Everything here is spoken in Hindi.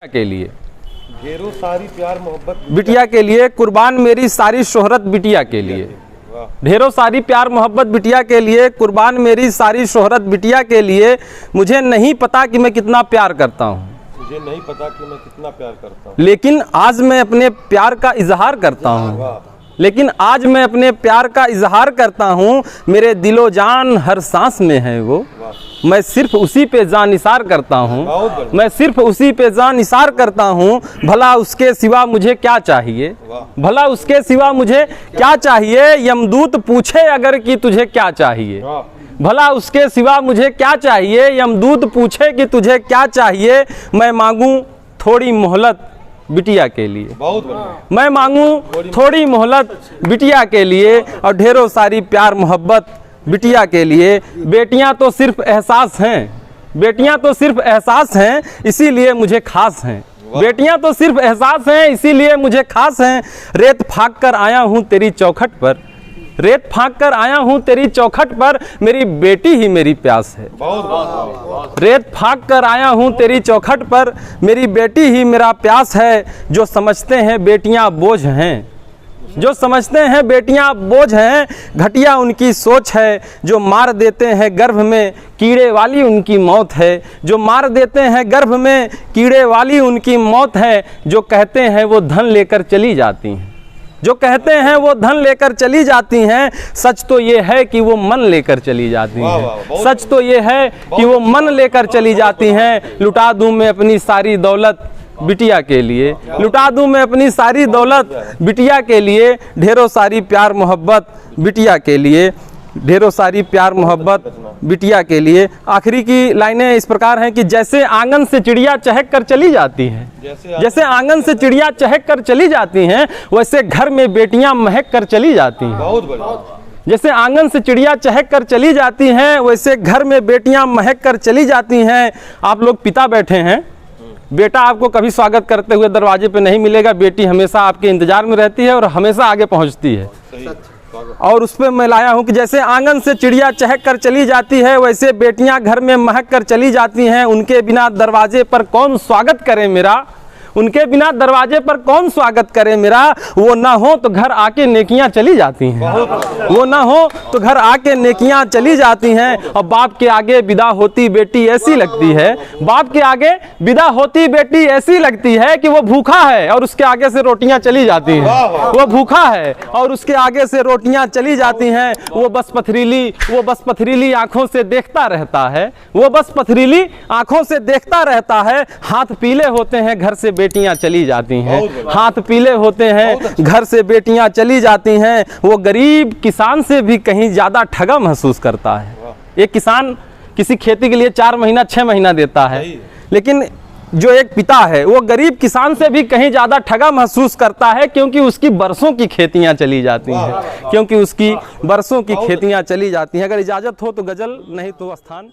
के लिए ढेरों सारी प्यार मोहब्बत बिटिया के लिए, कुर्बान मेरी सारी शोहरत बिटिया के लिए। ढेरों सारी प्यार मोहब्बत बिटिया के लिए, कुर्बान मेरी सारी शोहरत बिटिया के लिए। मुझे नहीं पता कि मैं कितना प्यार करता हूँ, मुझे नहीं पता कि मैं कितना प्यार करता हूँ, लेकिन आज मैं अपने प्यार का इजहार करता हूँ। लेकिन आज मैं अपने प्यार का इजहार करता हूँ। मेरे दिलो जान हर सांस में है वो, मैं सिर्फ उसी पे जान निसार करता हूँ। मैं सिर्फ उसी पे जान निसार करता हूँ। भला उसके सिवा मुझे क्या चाहिए, भला उसके सिवा मुझे क्या चाहिए। यमदूत पूछे अगर कि तुझे क्या चाहिए, भला उसके सिवा मुझे क्या चाहिए। यमदूत पूछे कि तुझे क्या चाहिए। मैं मांगूं थोड़ी मोहलत बिटिया के लिए, मैं मांगूं थोड़ी मोहलत बिटिया के लिए, और ढेरों सारी प्यार मोहब्बत बिटिया के लिए। बेटियां तो सिर्फ एहसास हैं, बेटियां तो सिर्फ एहसास हैं, इसीलिए मुझे खास हैं। बेटियां तो सिर्फ एहसास हैं, इसीलिए मुझे खास हैं। रेत फाँक कर आया हूँ तेरी चौखट पर, रेत फाँक कर आया हूँ तेरी चौखट पर, मेरी बेटी ही मेरी प्यास है। रेत फाँक कर आया हूँ तेरी चौखट पर, मेरी बेटी ही मेरा प्यास है। जो समझते हैं बेटियां बोझ हैं, जो समझते हैं बेटियां बोझ हैं, घटिया उनकी सोच है। जो मार देते हैं गर्भ में कीड़े वाली उनकी मौत है, जो मार देते हैं गर्भ में कीड़े वाली उनकी मौत है। जो कहते हैं वो धन लेकर चली जाती हैं, जो कहते हैं वो धन लेकर चली जाती हैं। सच तो ये है कि वो मन लेकर चली जाती हैं, सच तो ये है कि वो मन लेकर चली जाती हैं। लुटा दूं मैं अपनी सारी दौलत बिटिया के लिए, लुटा दूं मैं अपनी सारी दौलत बिटिया के लिए। ढेरों सारी प्यार मोहब्बत बिटिया के लिए, ढेरों सारी प्यार मोहब्बत बिटिया के लिए। आखिरी की लाइनें इस प्रकार हैं कि जैसे आंगन से चिड़िया चहक कर चली जाती हैं, जैसे आंगन से चिड़िया चहक कर चली जाती हैं, वैसे घर में बेटियां महक कर चली जाती हैं। जैसे आंगन से चिड़िया चहक कर चली जाती हैं, वैसे घर में बेटियां महक कर चली जाती हैं। आप लोग पिता बैठे हैं, बेटा आपको कभी स्वागत करते हुए दरवाजे पे नहीं मिलेगा। बेटी हमेशा आपके इंतजार में रहती है और हमेशा आगे पहुंचती है। और उस पर मैं लाया हूँ कि जैसे आंगन से चिड़िया चहक कर चली जाती है, वैसे बेटियां घर में महक कर चली जाती हैं। उनके बिना दरवाजे पर कौन स्वागत करे मेरा, उनके बिना दरवाजे पर कौन स्वागत करे मेरा। वो ना हो तो घर आके नेकियां चली जाती हैं, वो ना हो तो घर आके नेकियां चली जाती हैं। और बाप के आगे विदा होती बेटी ऐसी लगती है, बाप के आगे विदा होती बेटी ऐसी लगती है कि वो भूखा है और उसके आगे से रोटियां चली जाती हैं। वो भूखा है और उसके आगे से रोटियां चली जाती हैं। वो बस पथरीली आंखों से देखता रहता है, वो बस पथरीली आंखों से देखता रहता है। हाथ पीले होते हैं घर से बेटियां चली जाती हैं, हाथ पीले होते हैं घर से बेटियां चली जाती हैं। वो गरीब किसान से भी कहीं ज्यादा ठगा महसूस करता है। एक किसान किसी खेती के लिए 4 महीना 6 महीना देता है, लेकिन जो एक पिता है वो गरीब किसान से भी कहीं ज्यादा ठगा महसूस करता है, क्योंकि उसकी बरसों की खेतियां चली जाती हैं, क्योंकि उसकी बरसों की खेतियां चली जाती हैं। अगर इजाजत हो तो गजल, नहीं तो स्थान।